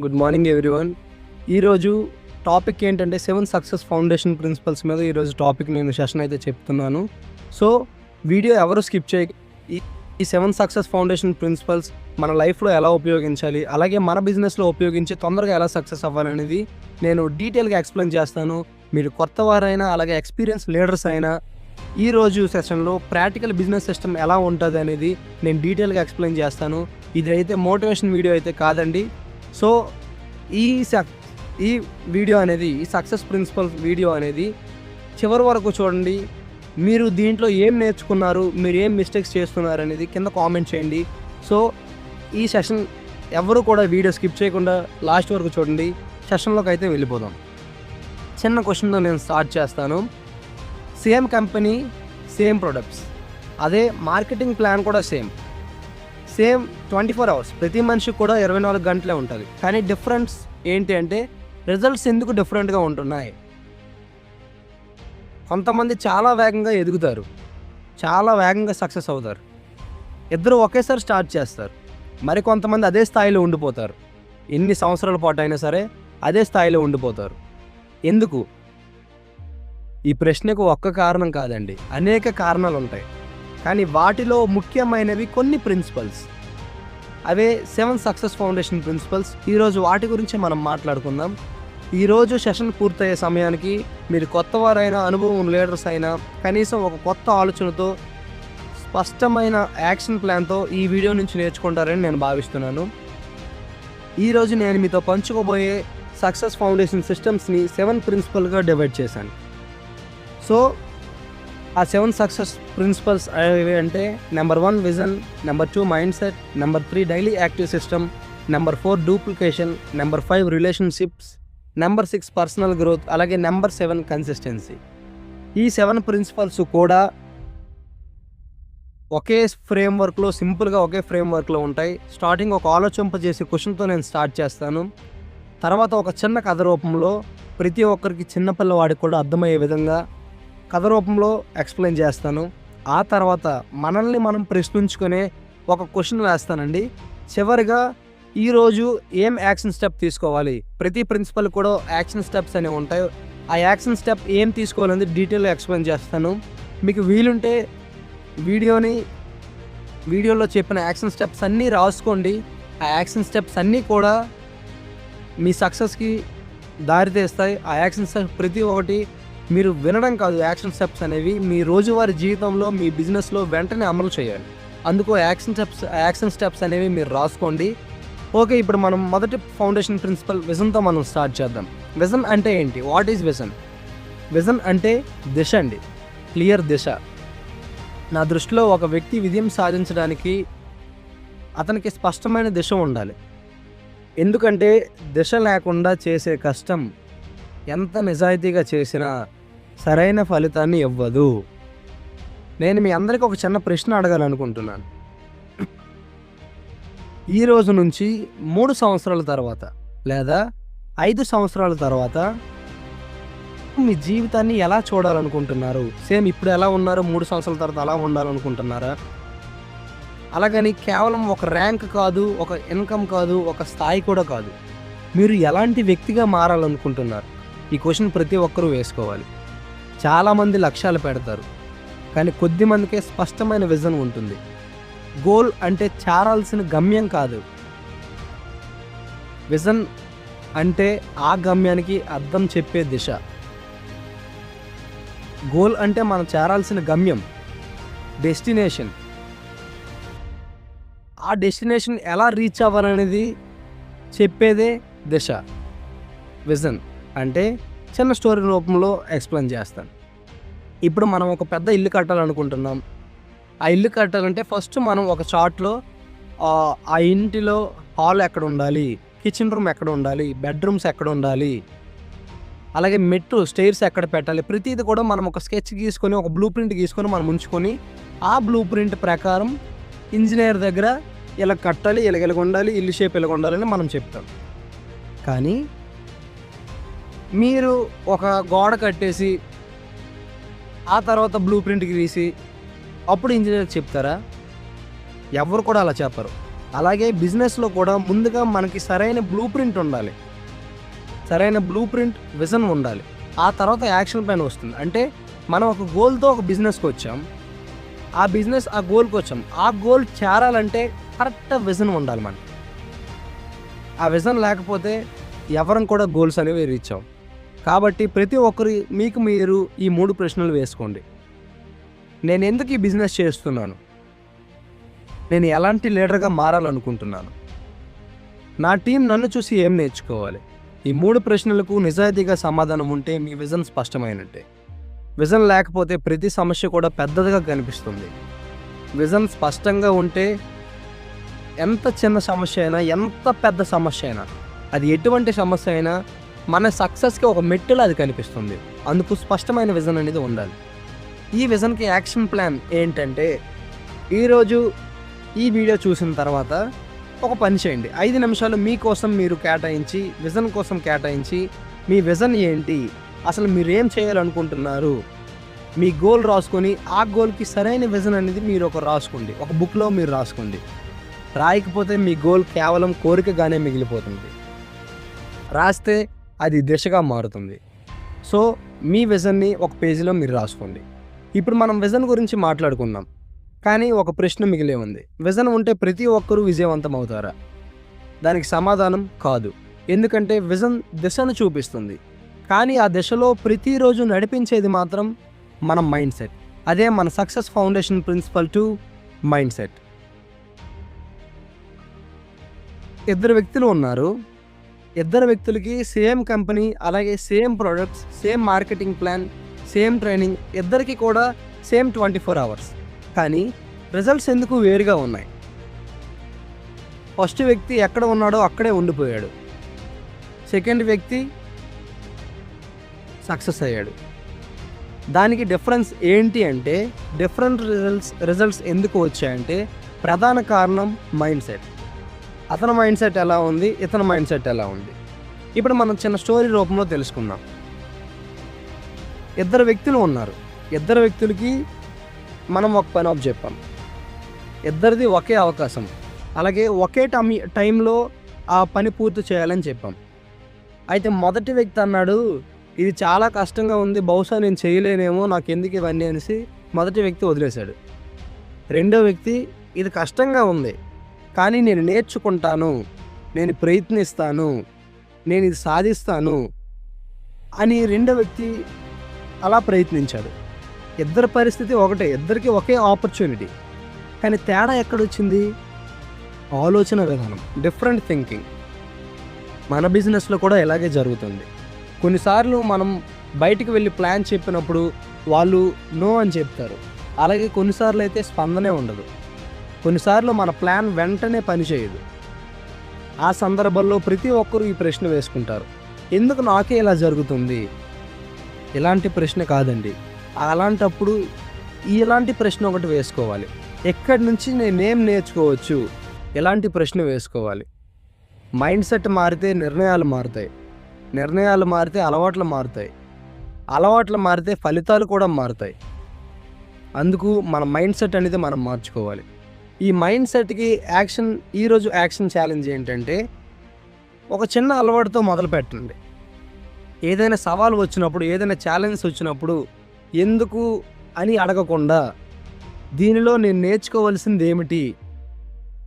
Good morning everyone. ఈరోజు topic ఏంటంటే 7 success foundation principles మీద ఈరోజు టాపిక్ నేను సెషన్ అయితే చెప్తున్నాను. సో వీడియో ఎవరు స్కిప్ చేయ ఈ 7 సక్సెస్ ఫౌండేషన్ ప్రిన్సిపల్స్ మన లైఫ్లో ఎలా ఉపయోగించాలి, అలాగే మన బిజినెస్లో ఉపయోగించి తొందరగా ఎలా సక్సెస్ అవ్వాలనేది నేను డీటెయిల్గా ఎక్స్ప్లెయిన్ చేస్తాను. మీరు కొత్త వారైనా అలాగే ఎక్స్పీరియన్స్ లీడర్స్ అయినా ఈరోజు సెషన్లో ప్రాక్టికల్ బిజినెస్ సిస్టమ్ ఎలా ఉంటుంది అనేది నేను డీటెయిల్గా ఎక్స్ప్లెయిన్ చేస్తాను. ఇది అయితే మోటివేషన్ వీడియో అయితే కాదండి. సో ఈ వీడియో అనేది, ఈ సక్సెస్ ప్రిన్సిపల్స్ వీడియో అనేది చివరి వరకు చూడండి. మీరు దీంట్లో ఏం నేర్చుకున్నారు, మీరు ఏం మిస్టేక్స్ చేస్తున్నారు అనేది కింద కామెంట్ చేయండి. సో ఈ సెషన్ ఎవరు కూడా వీడియో స్కిప్ చేయకుండా లాస్ట్ వరకు చూడండి. సెషన్లోకి అయితే వెళ్ళిపోదాం. చిన్న క్వశ్చన్తో నేను స్టార్ట్ చేస్తాను. సేమ్ కంపెనీ, సేమ్ ప్రొడక్ట్స్, అదే మార్కెటింగ్ ప్లాన్ కూడా సేమ్ 24 అవర్స్, ప్రతి మనిషికి కూడా 24 గంటలే ఉంటుంది. కానీ డిఫరెన్స్ ఏంటి అంటే రిజల్ట్స్ ఎందుకు డిఫరెంట్గా ఉంటున్నాయి? కొంతమంది చాలా వేగంగా ఎదుగుతారు, చాలా వేగంగా సక్సెస్ అవుతారు, ఇద్దరు ఒకేసారి స్టార్ట్ చేస్తారు. మరి కొంతమంది అదే స్థాయిలో ఉండిపోతారు, ఎన్ని సంవత్సరాల పాటు అయినా సరే అదే స్థాయిలో ఉండిపోతారు. ఎందుకు? ఈ ప్రశ్నకు ఒక్క కారణం కాదండి, అనేక కారణాలు ఉంటాయి. కానీ వాటిలో ముఖ్యమైనవి కొన్ని ప్రిన్సిపల్స్, అవే 7 సక్సెస్ ఫౌండేషన్ ప్రిన్సిపల్స్. ఈరోజు వాటి గురించి మనం మాట్లాడుకుందాం. ఈరోజు సెషన్ పూర్తయ్యే సమయానికి మీరు కొత్త వారైనా, అనుభవం లీడర్స్ అయినా కనీసం ఒక కొత్త ఆలోచనతో, స్పష్టమైన యాక్షన్ ప్లాన్తో ఈ వీడియో నుంచి నేర్చుకుంటారని నేను భావిస్తున్నాను. ఈరోజు నేను మీతో పంచుకోబోయే సక్సెస్ ఫౌండేషన్ సిస్టమ్స్ని 7 ప్రిన్సిపల్గా డివైడ్ చేశాను. సో ఆ 7 సక్సెస్ ప్రిన్సిపల్స్ ఏవి అంటే, number 1 vision, number 2 mind set, number 3 daily active system, number 4 duplication, number 5 relationships, number 6 personal growth, అలాగే నెంబర్ 7 కన్సిస్టెన్సీ. ఈ 7 ప్రిన్సిపల్స్ కూడా ఒకే ఫ్రేమ్వర్క్లో, సింపుల్గా ఒకే ఫ్రేమ్వర్క్లో ఉంటాయి. స్టార్టింగ్ ఒక ఆలోచింపజేసే క్వశ్చన్తో నేను స్టార్ట్ చేస్తాను. తర్వాత ఒక చిన్న కథ రూపంలో ప్రతి ఒక్కరికి, చిన్నపిల్లవాడికి కూడా అర్థమయ్యే విధంగా కథ రూపంలో ఎక్స్ప్లెయిన్ చేస్తాను. ఆ తర్వాత మనల్ని మనం ప్రశ్నించుకునే ఒక క్వశ్చన్ వేస్తానండి. చివరిగా ఈరోజు ఏం యాక్షన్ స్టెప్ తీసుకోవాలి, ప్రతి ప్రిన్సిపల్ కూడా యాక్షన్ స్టెప్స్ అనేవి ఉంటాయి. ఆ యాక్షన్ స్టెప్ ఏం తీసుకోవాలని డీటెయిల్గా ఎక్స్ప్లెయిన్ చేస్తాను. మీకు వీలుంటే వీడియోలో చెప్పిన యాక్షన్ స్టెప్స్ అన్నీ రాసుకోండి. ఆ యాక్షన్ స్టెప్స్ అన్నీ కూడా మీ సక్సెస్కి దారితీస్తాయి. ఆ యాక్షన్ స్టెప్స్ ప్రతి ఒక్కటి మీరు వినడం కాదు, యాక్షన్ స్టెప్స్ అనేవి మీ రోజువారీ జీవితంలో, మీ బిజినెస్లో వెంటనే అమలు చేయాలి. అందుకు యాక్షన్ స్టెప్స్ అనేవి మీరు రాసుకోండి. ఓకే, ఇప్పుడు మనం మొదటి ఫౌండేషన్ ప్రిన్సిపల్ విజన్తో మనం స్టార్ట్ చేద్దాం. విజన్ అంటే ఏంటి? What is vision? విజన్ అంటే దిశ అండి, క్లియర్ దిశ. నా దృష్టిలో ఒక వ్యక్తి విజయం సాధించడానికి అతనికి స్పష్టమైన దిశ ఉండాలి. ఎందుకంటే దిశ లేకుండా చేసే కష్టం ఎంత నిజాయితీగా చేసినా సరైన ఫలితాన్ని ఇవ్వదు. నేను మీ అందరికీ ఒక చిన్న ప్రశ్న అడగాలనుకుంటున్నాను. ఈ రోజు నుంచి 3 సంవత్సరాల తర్వాత లేదా 5 సంవత్సరాల తర్వాత మీ జీవితాన్ని ఎలా చూడాలనుకుంటున్నారు? సేమ్ ఇప్పుడు ఎలా ఉన్నారు, 3 సంవత్సరాల తర్వాత అలా ఉండాలనుకుంటున్నారా? అలాగని కేవలం ఒక ర్యాంక్ కాదు, ఒక ఇన్కమ్ కాదు, ఒక స్థాయి కూడా కాదు, మీరు ఎలాంటి వ్యక్తిగా మారాలనుకుంటున్నారు? ఈ క్వశ్చన్ ప్రతి ఒక్కరూ వేసుకోవాలి. చాలామంది లక్ష్యాలు పెడతారు, కానీ కొద్ది మందికే స్పష్టమైన విజన్ ఉంటుంది. గోల్ అంటే చేరాల్సిన గమ్యం కాదు, విజన్ అంటే ఆ గమ్యానికి అర్థం చెప్పే దిశ. గోల్ అంటే మనం చేరాల్సిన గమ్యం, డెస్టినేషన్. ఆ డెస్టినేషన్ ఎలా రీచ్ అవ్వాలనేది చెప్పేదే దిశ. విజన్ అంటే చిన్న స్టోరీ రూపంలో ఎక్స్ప్లెయిన్ చేస్తాను. ఇప్పుడు మనం ఒక పెద్ద ఇల్లు కట్టాలనుకుంటున్నాం. ఆ ఇల్లు కట్టాలంటే ఫస్ట్ మనం ఒక చార్ట్లో ఆ ఇంటిలో హాల్ ఎక్కడ ఉండాలి, కిచెన్ రూమ్ ఎక్కడ ఉండాలి, బెడ్రూమ్స్ ఎక్కడ ఉండాలి, అలాగే స్టైర్స్ ఎక్కడ పెట్టాలి, ప్రతిదీ కూడా మనం ఒక స్కెచ్ గీసుకొని, ఒక బ్లూ ప్రింట్ గీసుకొని మనం ఉంచుకొని, ఆ బ్లూ ప్రింట్ ప్రకారం ఇంజనీర్ దగ్గర ఇలా కట్టాలి, ఇలాగ ఉండాలి, ఇల్లు షేప్ ఇలాగ ఉండాలని మనం చెప్తాం. కానీ మీరు ఒక గోడ కట్టేసి ఆ తర్వాత బ్లూ ప్రింట్ గీసి అప్పుడు ఇంజనీర్ చెప్తారా? ఎవరు కూడా అలా చెప్పరు. అలాగే బిజినెస్లో కూడా ముందుగా మనకి సరైన బ్లూ ప్రింట్ ఉండాలి, సరైన బ్లూ ప్రింట్ విజన్ ఉండాలి. ఆ తర్వాత యాక్షన్ ప్లాన్ వస్తుంది. అంటే మనం ఒక గోల్తో ఒక బిజినెస్కి వచ్చాం, ఆ గోల్కి వచ్చాం. ఆ గోల్ చేరాలంటే కరెక్ట్ విజన్ ఉండాలి మనకి. ఆ విజన్ లేకపోతే ఎవరం కూడా గోల్స్ అనేవి రీచ్ అవ్వం. కాబట్టి ప్రతి ఒక్కరు మీకు మీరు ఈ 3 ప్రశ్నలు వేసుకోండి. నేను ఎందుకు ఈ బిజినెస్ చేస్తున్నాను? నేను ఎలాంటి లీడర్గా మారాలనుకుంటున్నాను? నా టీం నన్ను చూసి ఏం నేర్చుకోవాలి? ఈ 3 ప్రశ్నలకు నిజాయితీగా సమాధానం ఉంటే మీ విజన్ స్పష్టమైనట్టే. విజన్ లేకపోతే ప్రతి సమస్య కూడా పెద్దదిగా కనిపిస్తుంది. విజన్ స్పష్టంగా ఉంటే ఎంత చిన్న సమస్య అయినా, ఎంత పెద్ద సమస్య అయినా, అది ఎటువంటి సమస్య అయినా మన సక్సెస్కి ఒక మెట్టులా అది కనిపిస్తుంది. అందుకు స్పష్టమైన విజన్ అనేది ఉండాలి. ఈ విజన్కి యాక్షన్ ప్లాన్ ఏంటంటే, ఈరోజు ఈ వీడియో చూసిన తర్వాత ఒక పని చేయండి. 5 నిమిషాలు మీకోసం మీరు కేటాయించి, విజన్ కోసం కేటాయించి, మీ విజన్ ఏంటి, అసలు మీరు ఏం చేయాలనుకుంటున్నారు, మీ గోల్ రాసుకొని ఆ గోల్కి సరైన విజన్ అనేది మీరు రాసుకోండి. ఒక బుక్లో మీరు రాసుకోండి. రాయకపోతే మీ గోల్ కేవలం కోరికగానే మిగిలిపోతుంది. రాస్తే అది దిశగా మారుతుంది. సో మీ విజన్ని ఒక పేజీలో మీరు రాసుకోండి. ఇప్పుడు మనం విజన్ గురించి మాట్లాడుకున్నాం, కానీ ఒక ప్రశ్న మిగిలే ఉంది. విజన్ ఉంటే ప్రతి ఒక్కరూ విజయవంతం అవుతారా? దానికి సమాధానం కాదు. ఎందుకంటే విజన్ దిశను చూపిస్తుంది, కానీ ఆ దిశలో ప్రతిరోజు నడిపించేది మాత్రం మన మైండ్ సెట్. అదే మన success foundation principle 2 mind set. 2 వ్యక్తులు ఉన్నారు. 2 వ్యక్తులకి సేమ్ కంపెనీ, అలాగే same products, same marketing plan, same training, ఇద్దరికి కూడా సేమ్ 24 అవర్స్. కానీ రిజల్ట్స్ ఎందుకు వేరుగా ఉన్నాయి? ఫస్ట్ వ్యక్తి ఎక్కడ ఉన్నాడో అక్కడే ఉండిపోయాడు. సెకండ్ వ్యక్తి సక్సెస్ అయ్యాడు. దానికి డిఫరెన్స్ ఏంటి అంటే, డిఫరెంట్ రిజల్ట్స్ ఎందుకు వచ్చాయంటే ప్రధాన కారణం మైండ్ సెట్. అతని మైండ్ సెట్ ఎలా ఉంది, ఇతని మైండ్ సెట్ ఎలా ఉంది. ఇప్పుడు మనం చిన్న స్టోరీ రూపంలో తెలుసుకుందాం. 2 వ్యక్తులు ఉన్నారు. 2 వ్యక్తులకి మనం ఒక పని ఆఫ్ చెప్పాం. ఇద్దరిది ఒకే అవకాశం, అలాగే ఒకే టైంలో ఆ పని పూర్తి చేయాలని చెప్పాం. అయితే మొదటి వ్యక్తి అన్నాడు, ఇది చాలా కష్టంగా ఉంది, బహుశా నేను చేయలేనేమో, నాకు ఎందుకు ఇవన్నీ అనేసి మొదటి వ్యక్తి వదిలేశాడు. రెండో వ్యక్తి, ఇది కష్టంగా ఉంది కానీ నేను నేర్చుకుంటాను, నేను ప్రయత్నిస్తాను, నేను ఇది సాధిస్తాను అని రెండో వ్యక్తి అలా ప్రయత్నించాడు. ఇద్దరి పరిస్థితి ఒకటే, ఇద్దరికి ఒకే ఆపర్చునిటీ. కానీ తేడా ఎక్కడొచ్చింది? ఆలోచన విధానం, డిఫరెంట్ థింకింగ్. మన బిజినెస్లో కూడా ఇలాగే జరుగుతుంది. కొన్నిసార్లు మనం బయటికి వెళ్ళి ప్లాన్ చెప్పినప్పుడు వాళ్ళు నో అని చెప్తారు. అలాగే కొన్నిసార్లు అయితే స్పందనే ఉండదు. కొన్నిసార్లు మన ప్లాన్ వెంటనే పనిచేయదు. ఆ సందర్భంలో ప్రతి ఒక్కరూ ఈ ప్రశ్న వేసుకుంటారు, ఎందుకు నాకే ఇలా జరుగుతుంది? ఇలాంటి ప్రశ్న కాదండి. అలాంటప్పుడు ఇలాంటి ప్రశ్న ఒకటి వేసుకోవాలి, ఎక్కడి నుంచి నేనేం నేర్చుకోవచ్చు, ఇలాంటి ప్రశ్న వేసుకోవాలి. మైండ్ సెట్ మారితే నిర్ణయాలు మారుతాయి, నిర్ణయాలు మారితే అలవాట్లు మారుతాయి, అలవాట్లు మారితే ఫలితాలు కూడా మారుతాయి. అందుకు మన మైండ్ సెట్ అనేది మనం మార్చుకోవాలి. ఈ మైండ్ సెట్కి ఈరోజు యాక్షన్ ఛాలెంజ్ ఏంటంటే, ఒక చిన్న అలవాటుతో మొదలు పెట్టండి. ఏదైనా సవాల్ వచ్చినప్పుడు, ఏదైనా ఛాలెంజ్ వచ్చినప్పుడు ఎందుకు అని అడగకుండా, దీనిలో నేను నేర్చుకోవాల్సింది ఏమిటి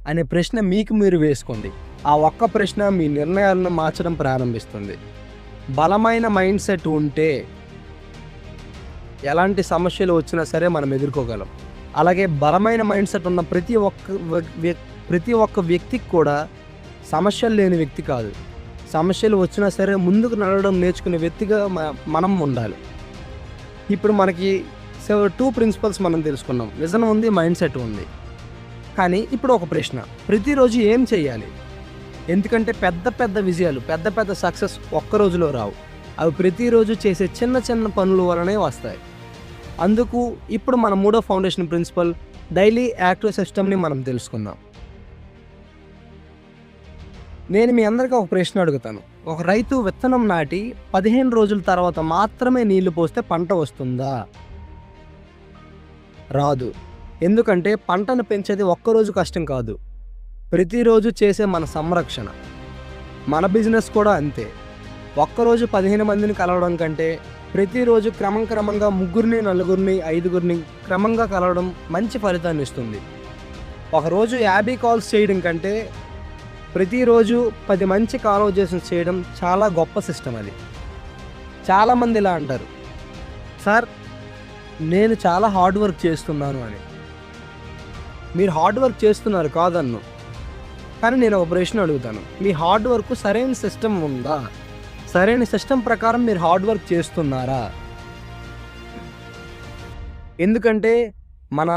అనే ప్రశ్న మీకు మీరు వేసుకోండి. ఆ ఒక్క ప్రశ్న మీ నిర్ణయాలను మార్చడం ప్రారంభిస్తుంది. బలమైన మైండ్ సెట్ ఉంటే ఎలాంటి సమస్యలు వచ్చినా సరే మనం ఎదుర్కోగలం. అలాగే బలమైన మైండ్ సెట్ ఉన్న ప్రతి ఒక్క వ్యక్తికి కూడా సమస్యలు లేని వ్యక్తి కాదు. సమస్యలు వచ్చినా సరే ముందుకు నడవడం నేర్చుకునే వ్యక్తిగా మనం ఉండాలి. ఇప్పుడు మనకి 2 ప్రిన్సిపల్స్ మనం తెలుసుకున్నాం. విజన్ ఉంది, మైండ్ సెట్ ఉంది. కానీ ఇప్పుడు ఒక ప్రశ్న, ప్రతిరోజు ఏం చేయాలి? ఎందుకంటే పెద్ద పెద్ద విజయాలు, పెద్ద పెద్ద సక్సెస్ ఒక్క రోజులో రావు. అవి ప్రతిరోజు చేసే చిన్న చిన్న పనుల వలనే వస్తాయి. అందుకు ఇప్పుడు మన 3వ ఫౌండేషన్ ప్రిన్సిపల్ డైలీ యాక్టివ్ సిస్టమ్ని మనం తెలుసుకుందాం. నేను మీ అందరికీ ఒక ప్రశ్న అడుగుతాను. ఒక రైతు విత్తనం నాటి 15 రోజుల తర్వాత మాత్రమే నీళ్లు పోస్తే పంట వస్తుందా? రాదు. ఎందుకంటే పంటను పెంచేది ఒక్కరోజు కష్టం కాదు, ప్రతిరోజు చేసే మన సంరక్షణ. మన బిజినెస్ కూడా అంతే. ఒక్కరోజు 15 మందిని కలవడం కంటే ప్రతిరోజు క్రమంగా 3, 4, 5 క్రమంగా కలవడం మంచి ఫలితాన్ని ఇస్తుంది. ఒకరోజు 50 కాల్స్ చేయడం కంటే ప్రతిరోజు 10 మంచి కాన్వర్జేషన్స్ చేయడం చాలా గొప్ప సిస్టమ్ అది. చాలామంది ఇలా అంటారు, సార్ నేను చాలా హార్డ్ వర్క్ చేస్తున్నాను అని. మీరు హార్డ్ వర్క్ చేస్తున్నారు కాదన్ను, కానీ నేను ఒక ప్రశ్న అడుగుతాను, మీ హార్డ్ వర్క్ సరైన సిస్టమ్ ఉందా? సరైన సిస్టమ్ ప్రకారం మీరు హార్డ్ వర్క్ చేస్తున్నారా? ఎందుకంటే మన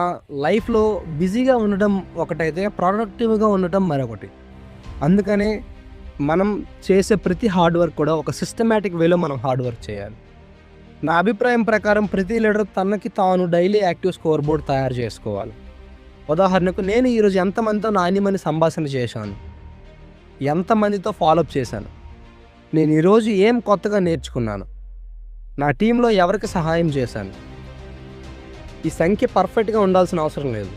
లైఫ్లో బిజీగా ఉండటం ఒకటైతే ప్రొడక్టివ్గా ఉండటం మరొకటి. అందుకనే మనం చేసే ప్రతి హార్డ్ వర్క్ కూడా ఒక సిస్టమేటిక్ వేలో మనం హార్డ్ వర్క్ చేయాలి. నా అభిప్రాయం ప్రకారం ప్రతి లీడర్ తనకి తాను డైలీ యాక్టివ్ స్కోర్ బోర్డ్ తయారు చేసుకోవాలి. ఉదాహరణకు నేను ఈరోజు ఎంతమందితో నాణ్యమైన సంభాషణ చేశాను, ఎంతమందితో ఫాలోఅప్ చేశాను, నేను ఈరోజు ఏం కొత్తగా నేర్చుకున్నాను, నా టీంలో ఎవరికి సహాయం చేశాను. ఈ సంఖ్య పర్ఫెక్ట్గా ఉండాల్సిన అవసరం లేదు,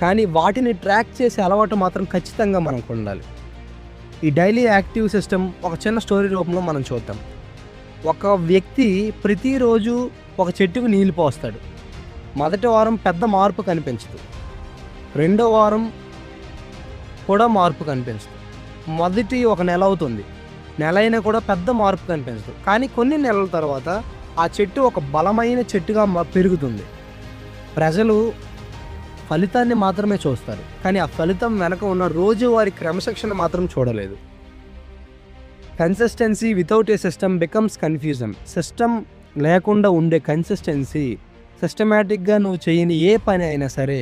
కానీ వాటిని ట్రాక్ చేసే అలవాటు మాత్రం ఖచ్చితంగా మనకు ఉండాలి. ఈ డైలీ యాక్టివ్ సిస్టమ్ ఒక చిన్న స్టోరీ రూపంలో మనం చూద్దాం. ఒక వ్యక్తి ప్రతిరోజు ఒక చెట్టుకు నీళ్ళు పోస్తాడు. మొదటి వారం పెద్ద మార్పు కనిపించదు, రెండో వారం కూడా మార్పు కనిపించదు, మొదటి ఒక నెల అవుతుంది, నెల అయినా కూడా పెద్ద మార్పు కనిపించదు. కానీ కొన్ని నెలల తర్వాత ఆ చెట్టు ఒక బలమైన చెట్టుగా పెరుగుతుంది. ప్రజలు ఫలితాన్ని మాత్రమే చూస్తారు, కానీ ఆ ఫలితం వెనక ఉన్న రోజువారీ క్రమశిక్షణ మాత్రం చూడలేదు. Consistency without a system becomes confusion. System లేకుండా ఉండే కన్సిస్టెన్సీ, సిస్టమేటిక్గా నువ్వు చేయని ఏ పని అయినా సరే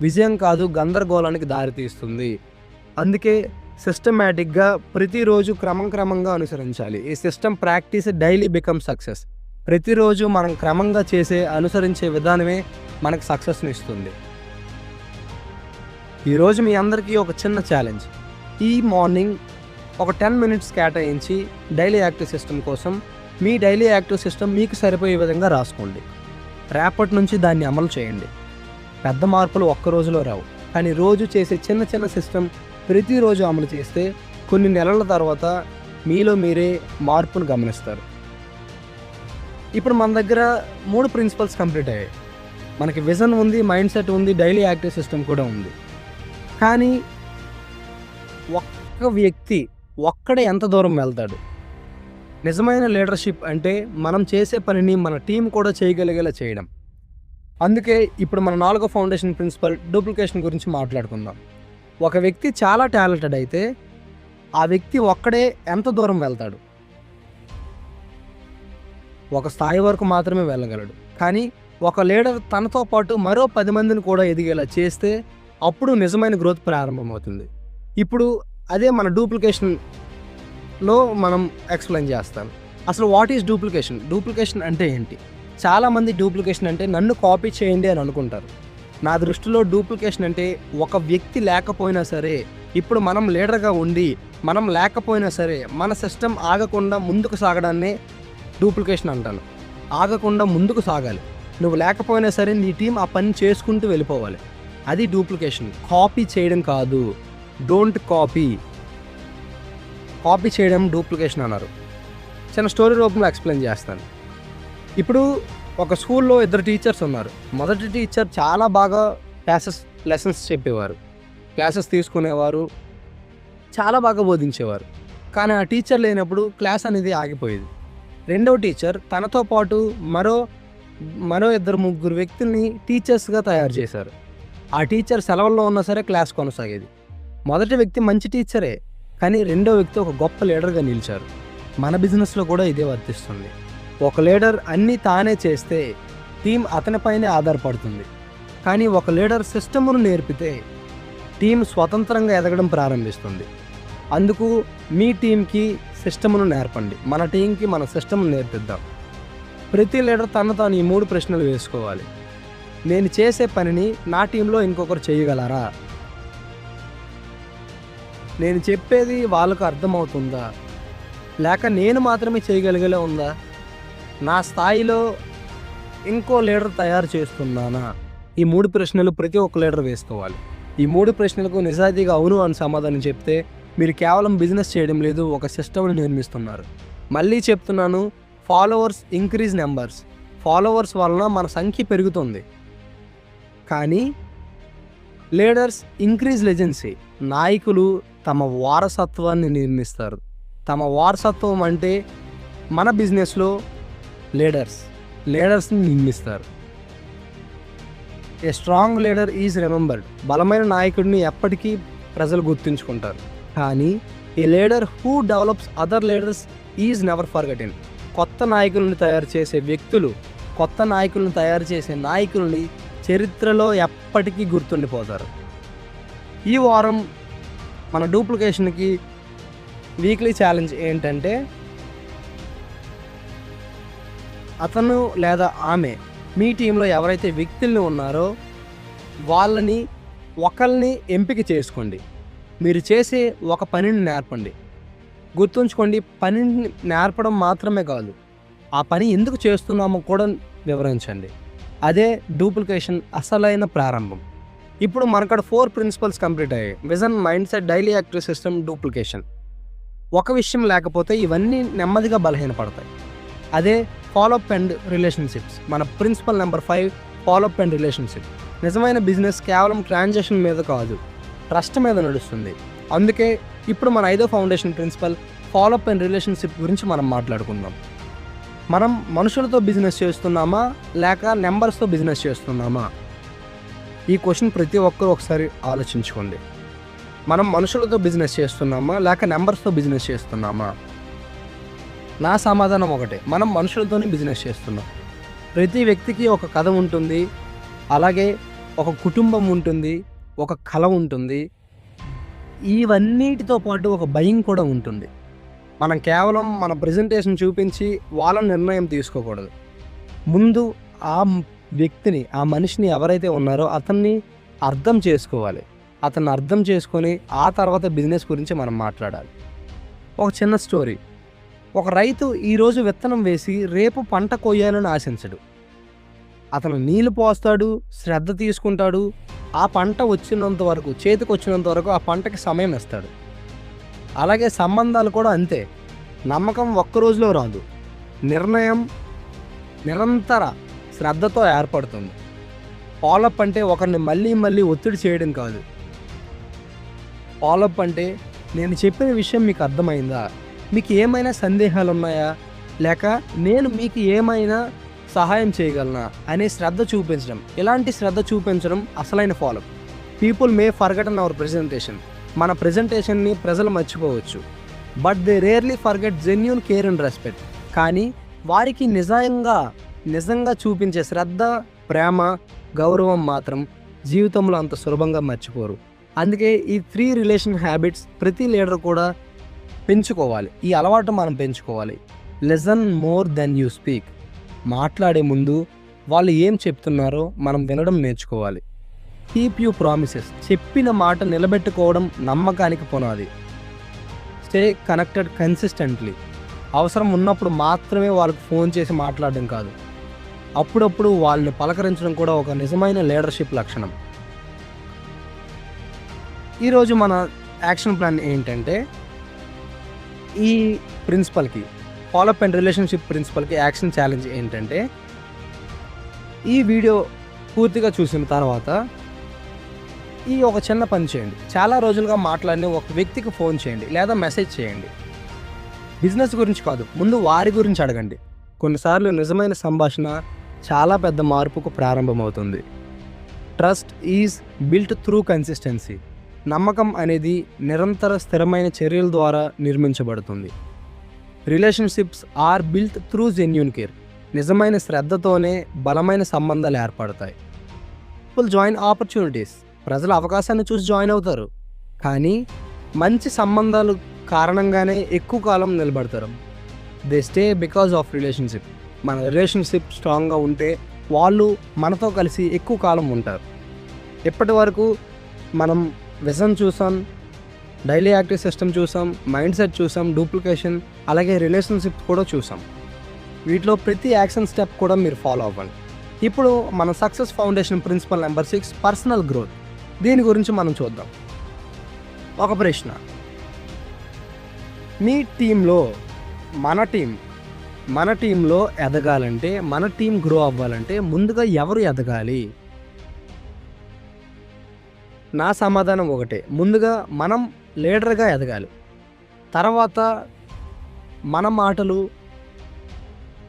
విజయం కాదు, గందరగోళానికి దారితీస్తుంది. అందుకే సిస్టమేటిక్గా ప్రతిరోజు క్రమంగా అనుసరించాలి. ఈ system practice daily become success. ప్రతిరోజు మనం క్రమంగా అనుసరించే విధానమే మనకు సక్సెస్ని ఇస్తుంది. ఈరోజు మీ అందరికీ ఒక చిన్న ఛాలెంజ్. ఈ మార్నింగ్ ఒక 10 మినిట్స్ కేటాయించి డైలీ యాక్టివ్ సిస్టమ్ కోసం మీ డైలీ యాక్టివ్ సిస్టమ్ మీకు సరిపోయే విధంగా రాసుకోండి. రేపటి నుంచి దాన్ని అమలు చేయండి. పెద్ద మార్పులు ఒక్క రోజులో రావు, కానీ రోజు చేసే చిన్న సిస్టమ్ ప్రతిరోజు అమలు చేస్తే కొన్ని నెలల తర్వాత మీలో మీరే మార్పును గమనిస్తారు. ఇప్పుడు మన దగ్గర 3 ప్రిన్సిపల్స్ కంప్లీట్ అయ్యాయి. మనకి విజన్ ఉంది, మైండ్ సెట్ ఉంది, డైలీ యాక్టివ్ సిస్టమ్ కూడా ఉంది. కానీ ఒక్క వ్యక్తి ఒక్కడే ఎంత దూరం వెళ్తాడు? నిజమైన లీడర్షిప్ అంటే మనం చేసే పనిని మన టీం కూడా చేయగలిగేలా చేయడం. అందుకే ఇప్పుడు మన 4వ ఫౌండేషన్ ప్రిన్సిపల్ డూప్లికేషన్ గురించి మాట్లాడుకుందాం. ఒక వ్యక్తి చాలా టాలెంటెడ్ అయితే ఆ వ్యక్తి ఒక్కడే ఎంత దూరం వెళ్తాడు? ఒక స్థాయి వరకు మాత్రమే వెళ్ళగలడు. కానీ ఒక లీడర్ తనతో పాటు మరో 10 మందిని కూడా ఎదిగేలా చేస్తే అప్పుడు నిజమైన గ్రోత్ ప్రారంభమవుతుంది. ఇప్పుడు అదే మన డూప్లికేషన్లో మనం ఎక్స్ప్లెయిన్ చేస్తాను. అసలు వాట్ ఈజ్ డూప్లికేషన్? డూప్లికేషన్ అంటే ఏంటి? చాలామంది డూప్లికేషన్ అంటే నన్ను కాపీ చేయండి అని అనుకుంటారు. నా దృష్టిలో డూప్లికేషన్ అంటే ఒక వ్యక్తి లేకపోయినా సరే, ఇప్పుడు మనం లీడర్గా ఉండి మనం లేకపోయినా సరే మన సిస్టమ్ ఆగకుండా ముందుకు సాగడాన్నే డూప్లికేషన్ అంటాను. ఆగకుండా ముందుకు సాగాలి. నువ్వు లేకపోయినా సరే నీ టీం ఆ పని చేసుకుంటూ వెళ్ళిపోవాలి. అది డూప్లికేషన్. కాపీ చేయడం కాదు. Don't copy. కాపీ చేయడం డూప్లికేషన్ అన్నారు. చిన్న స్టోరీ రూపంలో ఎక్స్ప్లెయిన్ చేస్తాను. ఇప్పుడు ఒక స్కూల్లో 2 టీచర్స్ ఉన్నారు. మొదటి టీచర్ చాలా బాగా లెసన్స్ చెప్పేవారు, క్లాసెస్ తీసుకునేవారు, చాలా బాగా బోధించేవారు. కానీ ఆ టీచర్ లేనప్పుడు క్లాస్ అనేది ఆగిపోయేది. రెండవ టీచర్ తనతో పాటు మరో 2-3 వ్యక్తుల్ని టీచర్స్గా తయారు చేశారు. ఆ టీచర్ సెలవుల్లో ఉన్నా సరే క్లాస్ కొనసాగేది. మొదటి వ్యక్తి మంచి టీచరే, కానీ రెండో వ్యక్తి ఒక గొప్ప లీడర్గా నిలిచారు. మన బిజినెస్లో కూడా ఇదే వర్తిస్తుంది. ఒక లీడర్ అన్నీ తానే చేస్తే టీం అతనిపైనే ఆధారపడుతుంది. కానీ ఒక లీడర్ సిస్టమ్ను నేర్పితే టీం స్వతంత్రంగా ఎదగడం ప్రారంభిస్తుంది. అందుకు మీ టీంకి సిస్టమ్ను నేర్పండి, మన టీంకి మన సిస్టమ్ను నేర్పిద్దాం. ప్రతి లీడర్ తాను ఈ 3 ప్రశ్నలు వేసుకోవాలి. నేను చేసే పనిని నా టీంలో ఇంకొకరు చేయగలరా? నేను చెప్పేది వాళ్ళకు అర్థమవుతుందా? లేక నేను మాత్రమే చేయగలిగేలా ఉందా? నా స్థాయిలో ఇంకో లీడర్ తయారు చేస్తున్నానా? ఈ 3 ప్రశ్నలు ప్రతి ఒక్క లీడర్ వేసుకోవాలి. ఈ 3 ప్రశ్నలకు నిజాయితీగా అవును అని సమాధానం చెప్తే మీరు కేవలం బిజినెస్ చేయడం లేదు, ఒక సిస్టమ్ని నిర్మిస్తున్నారు. మళ్ళీ చెప్తున్నాను, ఫాలోవర్స్ ఇంక్రీజ్ నెంబర్స్. ఫాలోవర్స్ వలన మన సంఖ్య పెరుగుతుంది, కానీ లీడర్స్ ఇంక్రీజ్ లెజెన్సీ. నాయకులు తమ వారసత్వాన్ని నిర్మిస్తారు. తమ వారసత్వం అంటే మన బిజినెస్లో లీడర్స్ని నిర్మిస్తారు. A strong leader is remembered. బలమైన నాయకుడిని ఎప్పటికీ ప్రజలు గుర్తుంచుకుంటారు. కానీ a leader who develops other leaders is never forgotten. కొత్త నాయకులను తయారు చేసే వ్యక్తులు, కొత్త నాయకులను తయారు చేసే నాయకుల్ని చరిత్రలో ఎప్పటికీ గుర్తుండిపోతారు. ఈ వారం మన డూప్లికేషన్కి వీక్లీ ఛాలెంజ్ ఏంటంటే, అతను లేదా ఆమె మీ టీంలో ఎవరైతే వ్యక్తుల్ని ఉన్నారో వాళ్ళని ఒకరిని ఎంపిక చేసుకోండి. మీరు చేసే ఒక పనిని నేర్పండి. గుర్తుంచుకోండి, పనిని నేర్పడం మాత్రమే కాదు, ఆ పని ఎందుకు చేస్తున్నామో కూడా వివరించండి. అదే డూప్లికేషన్ అసలైన ప్రారంభం. ఇప్పుడు మనకడ 4 ప్రిన్సిపల్స్ కంప్లీట్ అయ్యాయి. Vision, mind set, daily active system, duplication. ఒక విషయం లేకపోతే ఇవన్నీ నెమ్మదిగా బలహీనపడతాయి. అదే ఫాలోఅప్ అండ్ రిలేషన్షిప్స్. మన principle number 5, follow up and relationship. నిజమైన బిజినెస్ కేవలం ట్రాన్సాక్షన్ మీద కాదు, ట్రస్ట్ మీద నడుస్తుంది. అందుకే ఇప్పుడు మన 5వ foundation principle follow up and relationship గురించి మనం మాట్లాడుకుందాం. మనం మనుషులతో బిజినెస్ చేస్తున్నామా లేక నెంబర్స్తో బిజినెస్ చేస్తున్నామా? ఈ క్వశ్చన్ ప్రతి ఒక్కరూ ఒకసారి ఆలోచించుకోండి. మనం మనుషులతో బిజినెస్ చేస్తున్నామా లేక నెంబర్స్తో బిజినెస్ చేస్తున్నామా? నా సమాధానం ఒకటే, మనం మనుషులతోనే బిజినెస్ చేస్తున్నాం. ప్రతి వ్యక్తికి ఒక కథ ఉంటుంది, అలాగే ఒక కుటుంబం ఉంటుంది, ఒక కళ ఉంటుంది. ఇవన్నిటితో పాటు ఒక భయం కూడా ఉంటుంది. మనం కేవలం మన ప్రజెంటేషన్ చూపించి వాళ్ళ నిర్ణయం తీసుకోకూడదు. ముందు ఆ వ్యక్తిని, ఆ మనిషిని ఎవరైతే ఉన్నారో అతన్ని అర్థం చేసుకోవాలి. అతన్ని అర్థం చేసుకొని ఆ తర్వాత బిజినెస్ గురించి మనం మాట్లాడాలి. ఒక చిన్న స్టోరీ. ఒక రైతు ఈరోజు విత్తనం వేసి రేపు పంట కొయ్యాలని ఆశించడు. అతను నీళ్లు పోస్తాడు, శ్రద్ధ తీసుకుంటాడు. ఆ పంట వచ్చినంత వరకు, చేతికి వచ్చినంత వరకు ఆ పంటకి సమయం ఇస్తాడు. అలాగే సంబంధాలు కూడా అంతే. నమ్మకం ఒక్క రోజులో రాదు. నిర్ణయం నిరంతర శ్రద్ధతో ఏర్పడుతుంది. ఫాలోఅప్ అంటే ఒకరిని మళ్ళీ మళ్ళీ ఒత్తిడి చేయడం కాదు. ఫాలోఅప్ అంటే నేను చెప్పిన విషయం మీకు అర్థమైందా, మీకు ఏమైనా సందేహాలు ఉన్నాయా, లేక నేను మీకు ఏమైనా సహాయం చేయగలనా అనే శ్రద్ధ చూపించడం. ఇలాంటి శ్రద్ధ చూపించడం అసలైన follow up. People may forget our presentation. మన ప్రెజెంటేషన్ని ప్రజలు మర్చిపోవచ్చు, but they rarely forget genuine care and respect. కానీ వారికి నిజంగా చూపించే శ్రద్ధ, ప్రేమ, గౌరవం మాత్రం జీవితంలో అంత సులభంగా మర్చిపోరు. అందుకే ఈ 3 రిలేషన్ హ్యాబిట్స్ ప్రతి లీడర్ కూడా పెంచుకోవాలి. ఈ అలవాటు మనం పెంచుకోవాలి. Listen more than you speak. మాట్లాడే ముందు వాళ్ళు ఏం చెప్తున్నారో మనం వినడం నేర్చుకోవాలి. Keep you promises. చెప్పిన మాట నిలబెట్టుకోవడం నమ్మకానికి పునాది. Stay connected consistently. అవసరం ఉన్నప్పుడు మాత్రమే వాళ్ళకి ఫోన్ చేసి మాట్లాడడం కాదు, అప్పుడప్పుడు వాళ్ళని పలకరించడం కూడా ఒక నిజమైన లీడర్షిప్ లక్షణం. ఈరోజు మన యాక్షన్ ప్లాన్ ఏంటంటే, ఈ ప్రిన్సిపల్కి, ఫాలోఅప్ అండ్ రిలేషన్షిప్ ప్రిన్సిపల్కి యాక్షన్ ఛాలెంజ్ ఏంటంటే, ఈ వీడియో పూర్తిగా చూసిన తర్వాత ఈ ఒక చిన్న పని చేయండి. చాలా రోజులుగా మాట్లాడిన ఒక వ్యక్తికి ఫోన్ చేయండి లేదా మెసేజ్ చేయండి. బిజినెస్ గురించి కాదు, ముందు వారి గురించి అడగండి. కొన్నిసార్లు నిజమైన సంభాషణ చాలా పెద్ద మార్పుకు ప్రారంభమవుతుంది. Trust is built through consistency. నమ్మకం అనేది నిరంతర స్థిరమైన చర్యల ద్వారా నిర్మించబడుతుంది. Relationships are built through genuine care. నిజమైన శ్రద్ధతోనే బలమైన సంబంధాలు ఏర్పడతాయి. People join opportunities. ప్రజలు అవకాశాన్ని చూసి జాయిన్ అవుతారు, కానీ మంచి సంబంధాలు కారణంగానే ఎక్కువ కాలం నిలబడతారు. They stay because of relationship. మన రిలేషన్షిప్ స్ట్రాంగ్గా ఉంటే వాళ్ళు మనతో కలిసి ఎక్కువ కాలం ఉంటారు. ఇప్పటి వరకు మనం విజన్ చూసాం, డైలీ యాక్టివ్ సిస్టమ్ చూసాం, మైండ్ సెట్ చూసాం, డూప్లికేషన్, అలాగే రిలేషన్షిప్ కూడా చూసాం. వీటిలో ప్రతి యాక్షన్ స్టెప్ కూడా మీరు ఫాలో అవ్వండి. ఇప్పుడు మన success foundation principal number 6, personal growth. దీని గురించి మనం చూద్దాం. ఒక ప్రశ్న, మీ టీంలో మన టీంలో ఎదగాలంటే, మన టీం గ్రో అవ్వాలంటే ముందుగా ఎవరు ఎదగాలి? నా సమాధానం ఒకటే, ముందుగా మనం లీడర్గా ఎదగాలి. తర్వాత మన మాటలు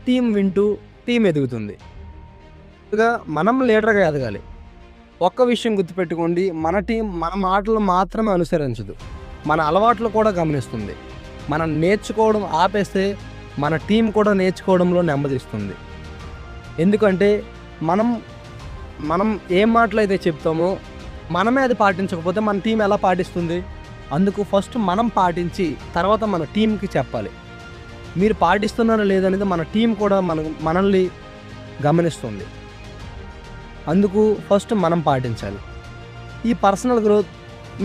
టీం వింటూ టీం ఎదుగుతుంది. ముందుగా మనం లీడర్గా ఎదగాలి. ఒక్క విషయం గుర్తుపెట్టుకోండి, మన టీం మన మాటలు మాత్రమే అనుసరించదు, మన అలవాట్లు కూడా గమనిస్తుంది. మనం నేర్చుకోవడం ఆపేస్తే మన టీం కూడా నేర్చుకోవడంలో నెమ్మదిస్తుంది. ఎందుకంటే మనం ఏం మాటలు అయితే చెప్తామో మనమే అది పాటించకపోతే మన టీం ఎలా పాటిస్తుంది? అందుకు ఫస్ట్ మనం పాటించి తర్వాత మన టీంకి చెప్పాలి. మీరు పాటిస్తున్నారో లేదనేది మన టీం కూడా మనల్ని గమనిస్తుంది. అందుకు ఫస్ట్ మనం పాటించాలి. ఈ పర్సనల్ గ్రోత్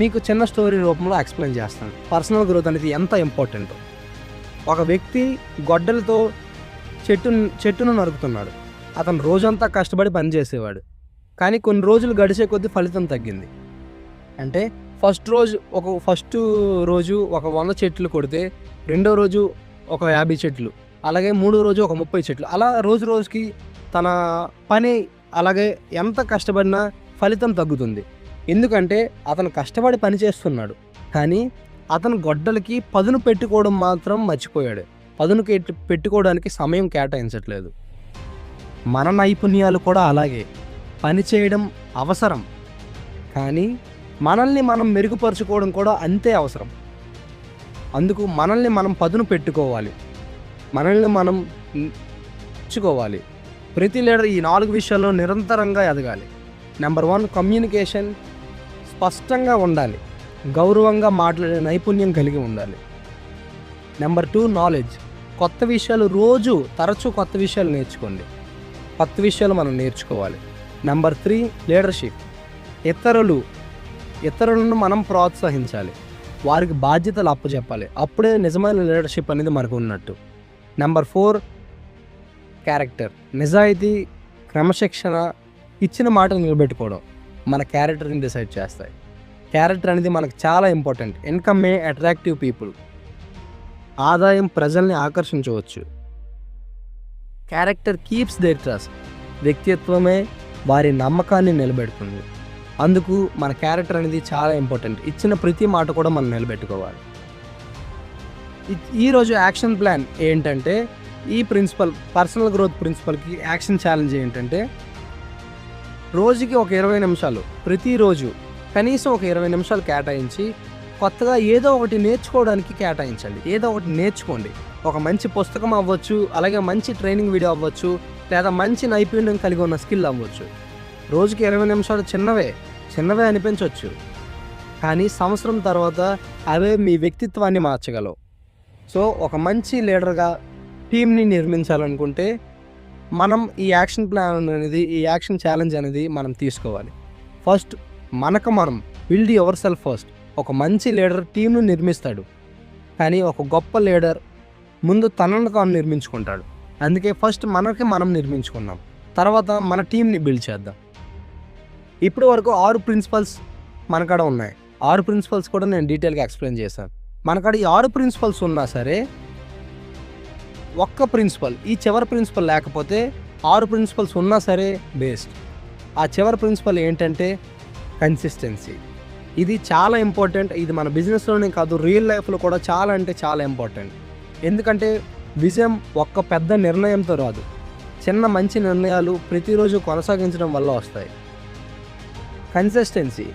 మీకు చిన్న స్టోరీ రూపంలో ఎక్స్ప్లెయిన్ చేస్తాను. పర్సనల్ గ్రోత్ అనేది ఎంత ఇంపార్టెంటో. ఒక వ్యక్తి గొడ్డలతో చెట్టును నరుకుతున్నాడు. అతను రోజంతా కష్టపడి పనిచేసేవాడు, కానీ కొన్ని రోజులు గడిచే కొద్దీ ఫలితం తగ్గింది. అంటే ఫస్ట్ రోజు ఒక 100 చెట్లు కొడితే రెండో రోజు ఒక 50 చెట్లు, అలాగే మూడో రోజు ఒక 30 చెట్లు, అలా రోజు రోజుకి తన పని అలాగే ఎంత కష్టపడినా ఫలితం తగ్గుతుంది. ఎందుకంటే అతను కష్టపడి పని చేస్తున్నాడు, కానీ అతను గొడ్డలకి పదును పెట్టుకోవడం మాత్రం మర్చిపోయాడు. పదును పెట్టుకోవడానికి సమయం కేటాయించట్లేదు. మన నైపుణ్యాలు కూడా అలాగే, పని చేయడం అవసరం, కానీ మనల్ని మనం మెరుగుపరుచుకోవడం కూడా అంతే అవసరం. అందుకు మనల్ని మనం పదును పెట్టుకోవాలి, మనల్ని మనం నేర్చుకోవాలి. ప్రతి లీడర్ ఈ 4 విషయాల్లో నిరంతరంగా ఎదగాలి. నెంబర్ 1, కమ్యూనికేషన్ స్పష్టంగా ఉండాలి, గౌరవంగా మాట్లాడే నైపుణ్యం కలిగి ఉండాలి. నెంబర్ 2, నాలెడ్జ్, తరచూ కొత్త విషయాలు నేర్చుకోండి, కొత్త విషయాలు మనం నేర్చుకోవాలి. నెంబర్ 3, లీడర్షిప్, ఇతరులను మనం ప్రోత్సహించాలి, వారికి బాధ్యతలు అప్పచెప్పాలి, అప్పుడే నిజమైన లీడర్షిప్ అనేది మనకు ఉన్నట్టు. నెంబర్ 4, క్యారెక్టర్, నిజాయితీ, క్రమశిక్షణ, ఇచ్చిన మాట నిలబెట్టుకోవడం మన క్యారెక్టర్ని డిసైడ్ చేస్తాయి. క్యారెక్టర్ అనేది మనకు చాలా ఇంపార్టెంట్. ఇన్కమ్ మే అట్రాక్టివ్ పీపుల్, ఆదాయం ప్రజల్ని ఆకర్షించవచ్చు. క్యారెక్టర్ కీప్స్ దేర్ ట్రస్ట్, వ్యక్తిత్వమే వారి నమ్మకాన్ని నిలబెడుతుంది. అందుకు మన క్యారెక్టర్ అనేది చాలా ఇంపార్టెంట్. ఇచ్చిన ప్రతి మాట కూడా మనం నిలబెట్టుకోవాలి. ఈరోజు యాక్షన్ ప్లాన్ ఏంటంటే, ఈ పర్సనల్ గ్రోత్ ప్రిన్సిపల్కి యాక్షన్ ఛాలెంజ్ ఏంటంటే, రోజుకి ఒక 20 నిమిషాలు, ప్రతిరోజు కనీసం ఒక 20 నిమిషాలు కేటాయించి కొత్తగా ఏదో ఒకటి నేర్చుకోవడానికి కేటాయించండి. ఏదో ఒకటి నేర్చుకోండి. ఒక మంచి పుస్తకం అవ్వచ్చు, అలాగే మంచి ట్రైనింగ్ వీడియో అవ్వచ్చు, లేదా మంచి నైపుణ్యం కలిగి ఉన్న స్కిల్ అవ్వచ్చు. రోజుకి 20 నిమిషాలు చిన్నవే అనిపించవచ్చు, కానీ సంవత్సరం తర్వాత అవే మీ వ్యక్తిత్వాన్ని మార్చగలవు. సో ఒక మంచి లీడర్గా టీంని నిర్మించాలనుకుంటే మనం ఈ యాక్షన్ ప్లాన్ అనేది, ఈ యాక్షన్ ఛాలెంజ్ అనేది మనం తీసుకోవాలి. ఫస్ట్ మనం బిల్డ్ యువర్ సెల్ఫ్ ఫస్ట్. ఒక మంచి లీడర్ టీంను నిర్మిస్తాడు, కానీ ఒక గొప్ప లీడర్ ముందు తనను తాను నిర్మించుకుంటాడు. అందుకే ఫస్ట్ మనం నిర్మించుకున్నాం, తర్వాత మన టీంని బిల్డ్ చేద్దాం. ఇప్పటి వరకు 6 ప్రిన్సిపల్స్ మనకాడ ఉన్నాయి. 6 ప్రిన్సిపల్స్ కూడా నేను డీటెయిల్గా ఎక్స్ప్లెయిన్ చేశాను. మనకాడ ఈ 6 ప్రిన్సిపల్స్ ఉన్నా సరే ఒక్క ప్రిన్సిపల్, ఈ చివరి ప్రిన్సిపల్ లేకపోతే 6 ప్రిన్సిపల్స్ ఉన్నా సరే బేస్ట్. ఆ చివరి ప్రిన్సిపల్ ఏంటంటే కన్సిస్టెన్సీ. ఇది చాలా ఇంపార్టెంట్. ఇది మన బిజినెస్లోనే కాదు, రియల్ లైఫ్లో కూడా చాలా అంటే చాలా ఇంపార్టెంట్. ఎందుకంటే విజయం ఒక్క పెద్ద నిర్ణయంతో రాదు, చిన్న మంచి నిర్ణయాలు ప్రతిరోజు కొనసాగించడం వల్ల వస్తాయి. కన్సిస్టెన్సీ,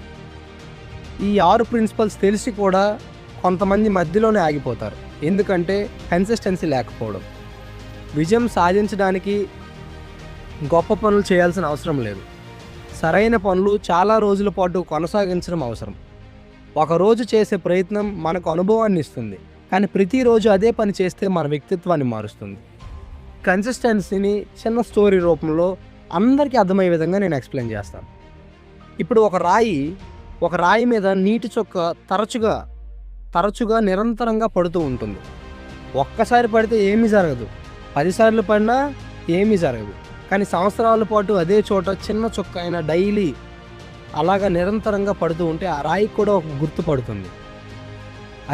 ఈ 6 ప్రిన్సిపల్స్ తెలిసి కూడా కొంతమంది మధ్యలోనే ఆగిపోతారు, ఎందుకంటే కన్సిస్టెన్సీ లేకపోవడం. విజయం సాధించడానికి గొప్ప పనులు చేయాల్సిన అవసరం లేదు, సరైన పనులు చాలా రోజుల పాటు కొనసాగించడం అవసరం. ఒకరోజు చేసే ప్రయత్నం మనకు అనుభవాన్ని ఇస్తుంది, కానీ ప్రతిరోజు అదే పని చేస్తే మన వ్యక్తిత్వాన్ని మారుస్తుంది. కన్సిస్టెన్సీని చిన్న స్టోరీ రూపంలో అందరికీ అర్థమయ్యే విధంగా నేను ఎక్స్ప్లెయిన్ చేస్తాను. ఇప్పుడు ఒక రాయి మీద నీటి చుక్క తరచుగా నిరంతరంగా పడుతూ ఉంటుంది. ఒక్కసారి పడితే ఏమీ జరగదు, 10 సార్లు పడినా ఏమీ జరగదు. కానీ సంవత్సరాల పాటు అదే చోట చిన్న చుక్క అయినా డైలీ అలాగా నిరంతరంగా పడుతూ ఉంటే ఆ రాయికి కూడా ఒక గుర్తు పడుతుంది.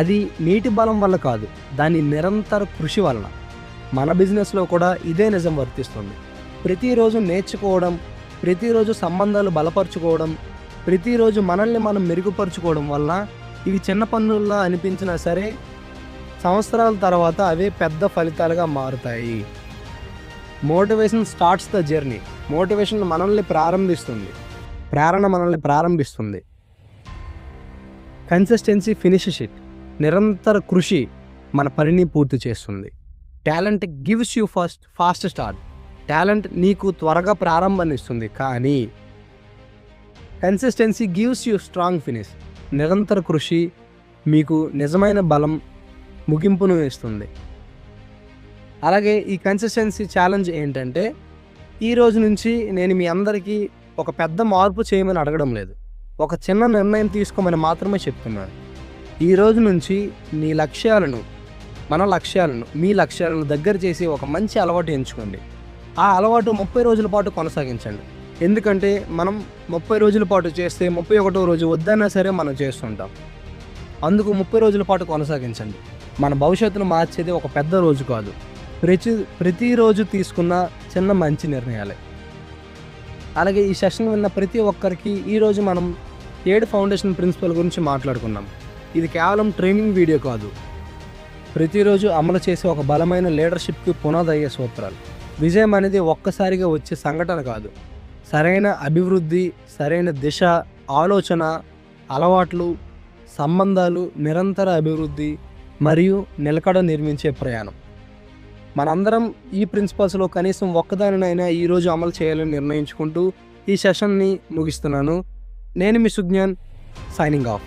అది నీటి బలం వల్ల కాదు, దాని నిరంతర కృషి వలన. మన బిజినెస్లో కూడా ఇదే నిజం వర్తిస్తుంది. ప్రతిరోజు నేర్చుకోవడం, ప్రతిరోజు సంబంధాలు బలపరుచుకోవడం, ప్రతిరోజు మనల్ని మనం మెరుగుపరుచుకోవడం వల్ల ఇవి చిన్న పనుల్లో అనిపించినా సరే సంవత్సరాల తర్వాత అవే పెద్ద ఫలితాలుగా మారుతాయి. Motivation starts the journey. Motivation మనల్ని ప్రారంభిస్తుంది, ప్రేరణ మనల్ని ప్రారంభిస్తుంది. Consistency finishes it. నిరంతర కృషి మన పనిని పూర్తి చేస్తుంది. Talent gives you fast start. Talent నీకు త్వరగా ప్రారంభాన్ని ఇస్తుంది, కానీ consistency gives you strong finish. నిరంతర కృషి మీకు నిజమైన బలం, ముగింపును ఇస్తుంది. అలాగే ఈ కన్సిస్టెన్సీ ఛాలెంజ్ ఏంటంటే, ఈ రోజు నుంచి నేను మీ అందరికీ ఒక పెద్ద మార్పు చేయమని అడగడం లేదు, ఒక చిన్న నిర్ణయం తీసుకోమని మాత్రమే చెప్తున్నాను. ఈ రోజు నుంచి నీ లక్ష్యాలను, మన లక్ష్యాలను, మీ లక్ష్యాలను దగ్గర చేసి ఒక మంచి అలవాటు ఎంచుకోండి. ఆ అలవాటు 30 రోజుల పాటు కొనసాగించండి. ఎందుకంటే మనం 30 రోజుల పాటు చేస్తే 31వ రోజు వద్దన్నా సరే మనం చేస్తుంటాం. అందుకు 30 రోజుల పాటు కొనసాగించండి. మన భవిష్యత్తును మార్చేది ఒక పెద్ద రోజు కాదు, ప్రతిరోజు తీసుకున్న చిన్న మంచి నిర్ణయాలే. అలాగే ఈ సెషన్ విన్న ప్రతి ఒక్కరికి ఈరోజు మనం 7 ఫౌండేషన్ ప్రిన్సిపల్ గురించి మాట్లాడుకున్నాం. ఇది కేవలం ట్రైనింగ్ వీడియో కాదు, ప్రతిరోజు అమలు చేసే ఒక బలమైన లీడర్షిప్కి పునాది అయ్యే సూత్రాలు. విజయం అనేది ఒక్కసారిగా వచ్చే సంఘటన కాదు, సరైన అభివృద్ధి, సరైన దిశ, ఆలోచన, అలవాట్లు, సంబంధాలు, నిరంతర అభివృద్ధి మరియు నిలకడ నిర్మించే ప్రయాణం. మనందరం ఈ ప్రిన్సిపల్స్లో కనీసం ఒక్కదానినైనా ఈరోజు అమలు చేయాలని నిర్ణయించుకుంటూ ఈ సెషన్ని ముగిస్తున్నాను. నేను మీ సుజ్ఞాన్, సైనింగ్ ఆఫ్.